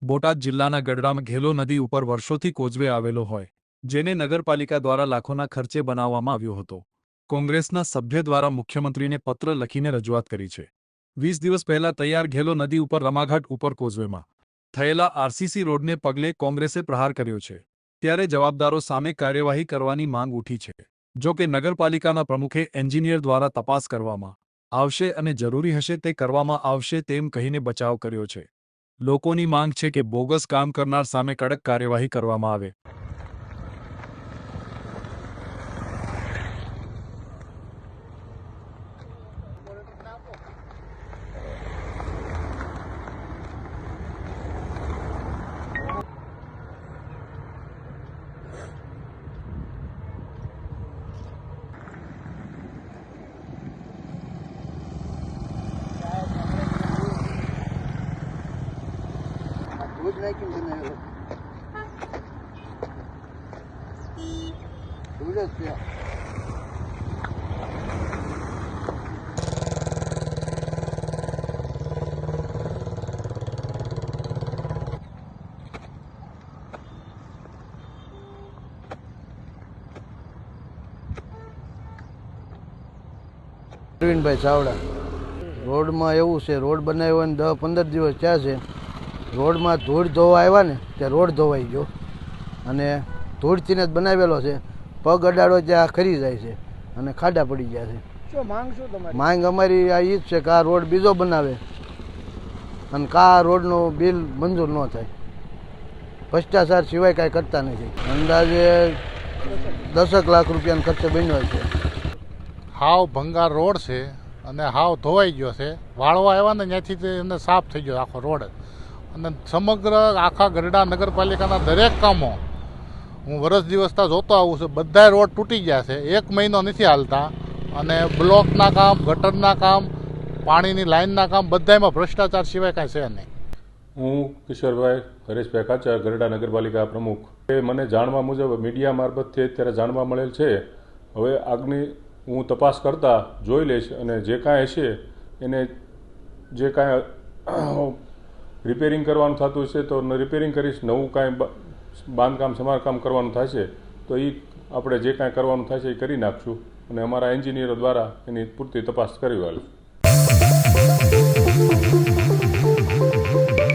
બોટાદ જિલ્લાના ગઢડામાં ઘેલો નદી ઉપર વર્ષોથી કોઝવે આવેલો હોય, જેને નગરપાલિકા દ્વારા લાખોના ખર્ચે બનાવવામાં આવ્યો હતો. કોંગ્રેસના સભ્ય દ્વારા મુખ્યમંત્રીને પત્ર લખીને રજૂઆત કરી છે. 20 દિવસ પહેલા તૈયાર ઘેલો નદી ઉપર રમાઘાટ ઉપર કોઝવેમાં થયેલા આરસીસી રોડને પગલે કોંગ્રેસે પ્રહાર કર્યો છે. ત્યારે જવાબદારો સામે કાર્યવાહી કરવાની માંગ ઉઠી છે. જો કે નગરપાલિકાના પ્રમુખે એન્જિનિયર દ્વારા તપાસ કરવામાં આવશે અને જરૂરી હશે તે કરવામાં આવશે તેમ કહીને બચાવ કર્યો છે. લોકોની માંગ છે કે બોગસ કામ કરનાર સામે કડક કાર્યવાહી કરવામાં આવે. રોજ નાખી બનાવેલો રોજ જ છે. અરવિંદભાઈ ચાવડા. રોડમાં એવું છે, રોડ બનાવ્યો અને 10-15 દિવસ થયા છે. રોડમાં ધૂળ ધોવા આવ્યા ને ત્યાં રોડ ધોવાઈ ગયો અને ધૂળથી જ બનાવેલો છે. પગ અડાડો ત્યાં ખરી જાય છે અને ખાડા પડી ગયા છે. શું માંગ શું તમારી? માંગ અમારી આ એ જ છે કે આ રોડ બીજો બનાવે અને આ રોડનું બિલ મંજૂર ન થાય. ભ્રષ્ટાચાર સિવાય કાંઈ કરતા નથી. અંદાજે 10 લાખ રૂપિયાનો ખર્ચો બન્યો છે. હાવ ભંગાર રોડ છે અને હાવ ધોવાઈ ગયો છે. વાળવા આવ્યા ને ત્યાંથી એને સાફ થઈ ગયો આખો રોડ. અને સમગ્ર આખા ગઢડા નગરપાલિકાના દરેક કામો હું વર્ષ દિવસથી જોતો આવું છું. બધા રોડ તૂટી ગયા છે, 1 મહિનો નથી હાલતા. અને બ્લોકના કામ, ગટરના કામ, પાણીની લાઇનના કામ બધામાં ભ્રષ્ટાચાર સિવાય કાંઈ છે નહીં. હું કિશોરભાઈ હરેશભાઈ કાચર, ગઢડા નગરપાલિકા પ્રમુખ. એ મને જાણવા મુજબ મીડિયા મારફતથી અત્યારે જાણવા મળેલ છે. હવે આગની હું તપાસ કરતાં જોઈ લઈશ અને જે કાંઈ હશે એને જે કાંઈ રિપેરિંગ કરવાનું થતું હશે તો રિપેરિંગ કરીશ. નવું કાંઈ બાંધકામ સમારકામ કરવાનું થશે તો એ આપણે જે કાંઈ કરવાનું થશે એ કરી નાખશું અને અમારા એન્જિનિયરો દ્વારા એની પૂરતી તપાસ કરી વાળીશું.